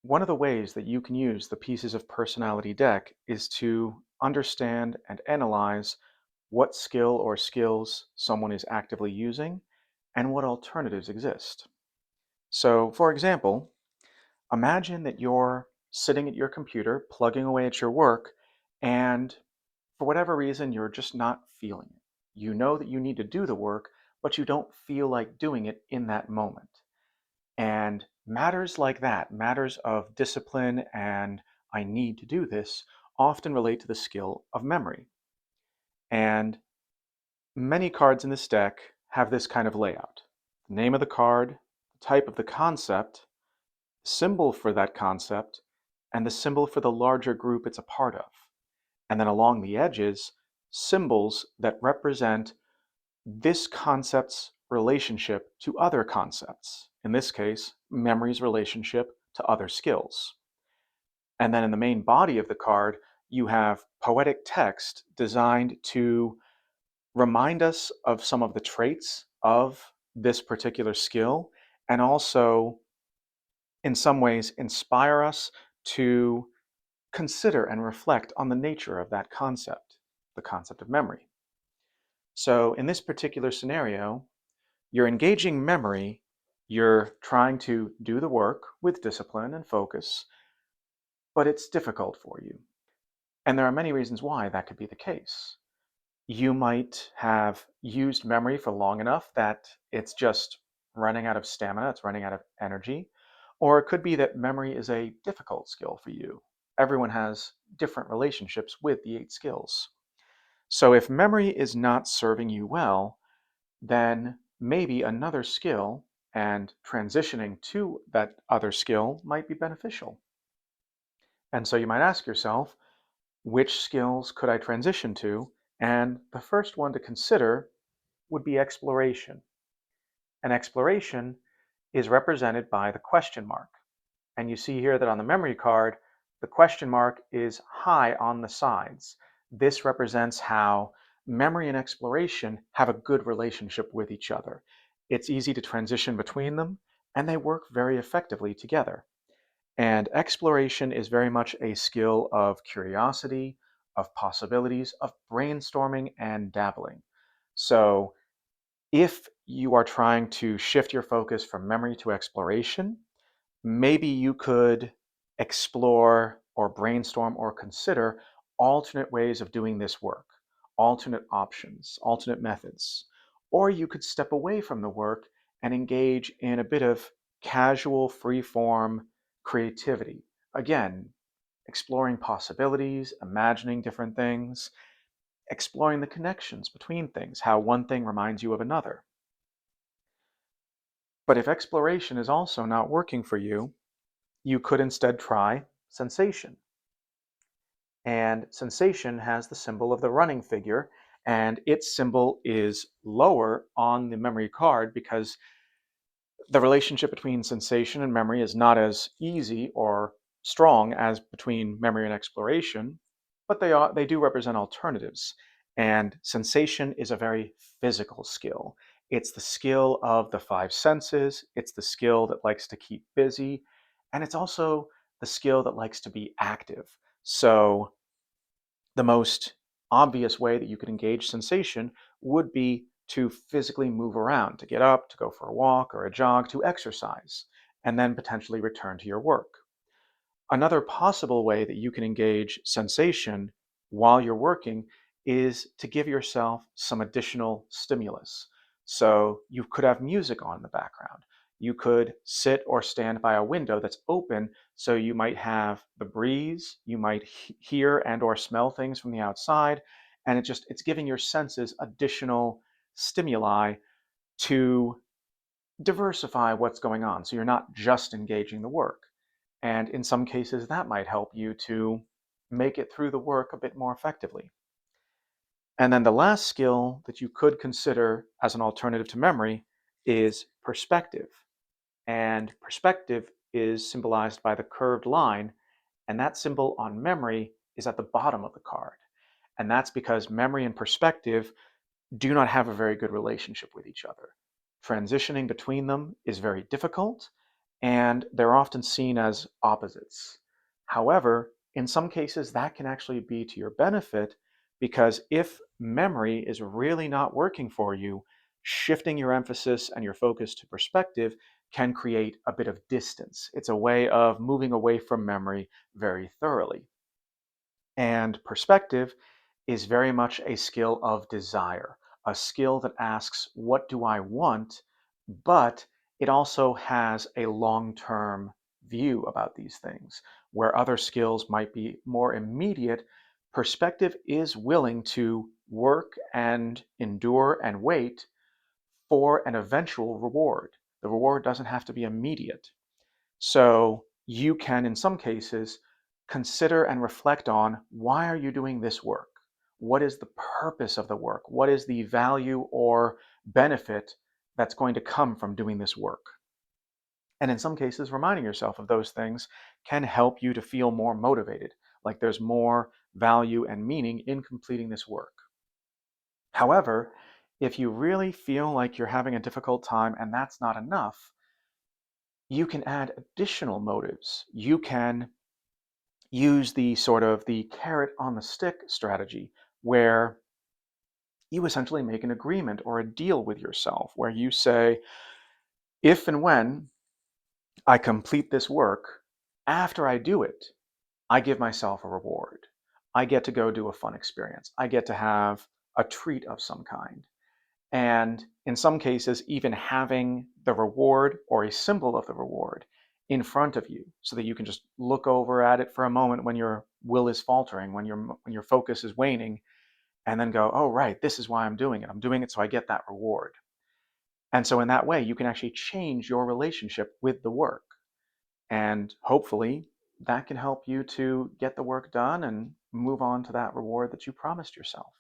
One of the ways that you can use the Pieces of Personality deck is to understand and analyze what skill or skills someone is actively using and what alternatives exist. So, for example, imagine that you're sitting at your computer, plugging away at your work, and for whatever reason, you're just not feeling it. You know that you need to do the work, but you don't feel like doing it in that moment. And matters like that, matters of discipline and I need to do this, often relate to the skill of memory. And many cards in this deck have this kind of layout. The name of the card, the type of the concept, symbol for that concept, and the symbol for the larger group it's a part of. And then along the edges, symbols that represent this concept's relationship to other concepts. In this case, memory's relationship to other skills. And then in the main body of the card, you have poetic text designed to remind us of some of the traits of this particular skill and also, in some ways, inspire us to consider and reflect on the nature of that concept, the concept of memory. So, in this particular scenario, you're engaging memory, you're trying to do the work with discipline and focus, but it's difficult for you. And there are many reasons why that could be the case. You might have used memory for long enough that it's just running out of stamina, it's running out of energy. Or it could be that memory is a difficult skill for you. Everyone has different relationships with the 8 skills. So if memory is not serving you well, then maybe another skill and transitioning to that other skill might be beneficial. And so you might ask yourself, which skills could I transition to? And the first one to consider would be exploration. And exploration is represented by the question mark. And you see here that on the memory card, the question mark is high on the sides. This represents how memory and exploration have a good relationship with each other. It's easy to transition between them, and they work very effectively together. And exploration is very much a skill of curiosity, of possibilities, of brainstorming and dabbling. So if you are trying to shift your focus from memory to exploration, maybe you could explore or brainstorm or consider alternate ways of doing this work, alternate options, alternate methods. Or you could step away from the work and engage in a bit of casual, free-form creativity. Again, exploring possibilities, imagining different things, exploring the connections between things, how one thing reminds you of another. But if exploration is also not working for you, you could instead try sensation. And sensation has the symbol of the running figure, and its symbol is lower on the memory card because the relationship between sensation and memory is not as easy or strong as between memory and exploration, but they do represent alternatives. And sensation is a very physical skill. It's the skill of the 5 senses, it's the skill that likes to keep busy, and it's also the skill that likes to be active. So the most obvious way that you could engage sensation would be to physically move around, to get up, to go for a walk or a jog, to exercise, and then potentially return to your work. Another possible way that you can engage sensation while you're working is to give yourself some additional stimulus. So you could have music on in the background. You could sit or stand by a window that's open, so you might have the breeze, you might hear and or smell things from the outside, and it's giving your senses additional stimuli to diversify what's going on. So you're not just engaging the work. And in some cases, that might help you to make it through the work a bit more effectively. And then the last skill that you could consider as an alternative to memory is perspective. And perspective is symbolized by the curved line, and that symbol on memory is at the bottom of the card. And that's because memory and perspective do not have a very good relationship with each other. Transitioning between them is very difficult, and they're often seen as opposites. However, in some cases, that can actually be to your benefit because if memory is really not working for you, shifting your emphasis and your focus to perspective can create a bit of distance. It's a way of moving away from memory very thoroughly. And perspective is very much a skill of desire, a skill that asks, what do I want? But it also has a long term view about these things. Where other skills might be more immediate, perspective is willing to work and endure and wait for an eventual reward. The reward doesn't have to be immediate. So you can, in some cases, consider and reflect on, why are you doing this work? What is the purpose of the work? What is the value or benefit that's going to come from doing this work? And in some cases, reminding yourself of those things can help you to feel more motivated, like there's more value and meaning in completing this work. However, if you really feel like you're having a difficult time and that's not enough, you can add additional motives. You can use the sort of the carrot on the stick strategy, where you essentially make an agreement or a deal with yourself where you say, if and when I complete this work, after I do it, I give myself a reward. I get to go do a fun experience. I get to have a treat of some kind. And in some cases, even having the reward or a symbol of the reward in front of you so that you can just look over at it for a moment when your will is faltering, when your focus is waning, and then go, oh, right, this is why I'm doing it. I'm doing it so I get that reward. And so in that way, you can actually change your relationship with the work. And hopefully that can help you to get the work done and move on to that reward that you promised yourself.